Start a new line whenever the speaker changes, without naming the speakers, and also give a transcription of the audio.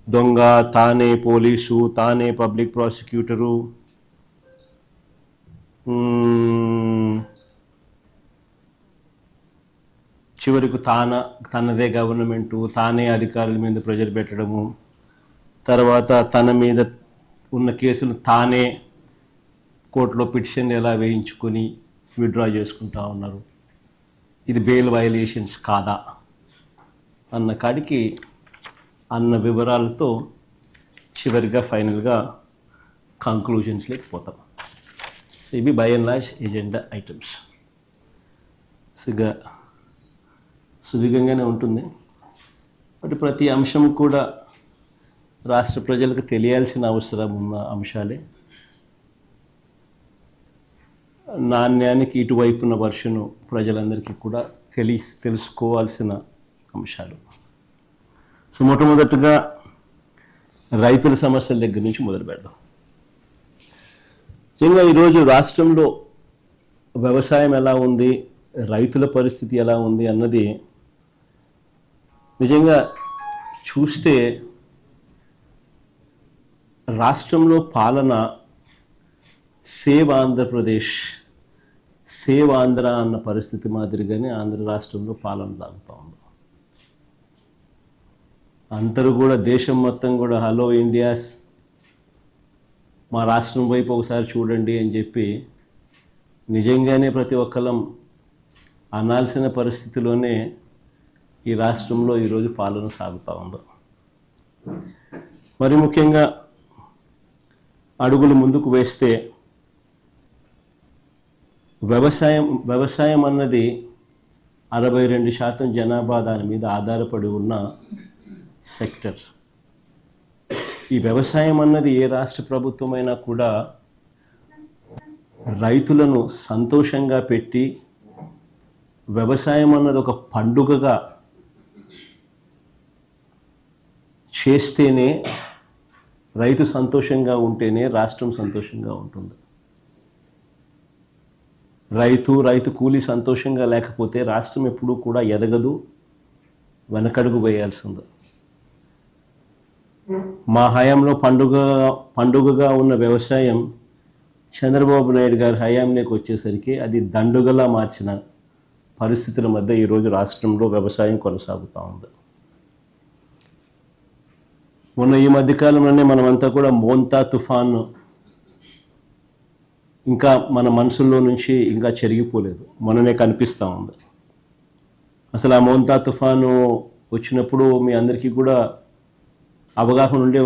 దొంగ, తానే పోలీసు, తానే పబ్లిక్ ప్రాసిక్యూటరు, చివరికి తనదే గవర్నమెంటు, తానే అధికారుల మీద ప్రెజర్ పెట్టడము, తర్వాత తన మీద ఉన్న కేసులు తానే కోర్టులో పిటిషన్ ఎలా వేయించుకొని విత్డ్రా చేసుకుంటా ఉన్నారు. ఇది బెయిల్ వయలేషన్స్ కాదా అన్న కాడికి అన్న వివరాలతో చివరిగా ఫైనల్గా కంక్లూజన్స్లోకి పోతాం. సో ఇవి by and large agenda items. సుదీర్ఘంగానే ఉంటుంది, బట్ ప్రతి అంశం కూడా రాష్ట్ర ప్రజలకు తెలియాల్సిన అవసరం ఉన్న అంశాలే. నాణ్యానికి ఇటువైపున్న వర్షను ప్రజలందరికీ కూడా తెలుసుకోవాల్సిన అంశాలు. సో మొట్టమొదటిగా రైతుల సమస్యల దగ్గర నుంచి మొదలు పెడదాం. నిజంగా ఈరోజు రాష్ట్రంలో వ్యవసాయం ఎలా ఉంది, రైతుల పరిస్థితి ఎలా ఉంది అన్నది నిజంగా చూస్తే రాష్ట్రంలో పాలన సేవ్ ఆంధ్రప్రదేశ్, సేవ్ ఆంధ్ర అన్న పరిస్థితి మాదిరిగానే ఆంధ్ర రాష్ట్రంలో పాలన సాగుతూ ఉంది. అందరూ కూడా దేశం మొత్తం కూడా హలో ఇండియాస్, మా రాష్ట్రం వైపు ఒకసారి చూడండి అని చెప్పి నిజంగానే ప్రతి ఒక్కరం అనాల్సిన పరిస్థితిలోనే ఈ రాష్ట్రంలో ఈరోజు పాలన సాగుతూ ఉంది. మరి ముఖ్యంగా అడుగులు ముందుకు వేస్తే వ్యవసాయం అన్నది 62% జనాభా దాని మీద ఆధారపడి ఉన్న సెక్టర్. ఈ వ్యవసాయం అన్నది ఏ రాష్ట్ర ప్రభుత్వమైనా కూడా రైతులను సంతోషంగా పెట్టి, వ్యవసాయం అన్నది ఒక పండుగగా చేస్తేనే, రైతు సంతోషంగా ఉంటేనే రాష్ట్రం సంతోషంగా ఉంటుంది. రైతు కూలీ సంతోషంగా లేకపోతే రాష్ట్రం ఎప్పుడూ కూడా ఎదగదు, వెనకడుగు వేయాల్సింది. మా హయాంలో పండుగగా ఉన్న వ్యవసాయం చంద్రబాబు నాయుడు గారి హయాంలోకి వచ్చేసరికి అది దండుగలా మార్చిన పరిస్థితుల మధ్య ఈరోజు రాష్ట్రంలో వ్యవసాయం కొనసాగుతూ ఉంది. మొన్న ఈ మధ్యకాలంలోనే మనమంతా కూడా మోంతా తుఫాను ఇంకా మన మనసుల్లో నుంచి ఇంకా చెరిగిపోలేదు, మననే కనిపిస్తూ ఉంది. అసలు ఆ మోంతా తుఫాను వచ్చినప్పుడు మీ అందరికీ కూడా అవగాహన ఉండే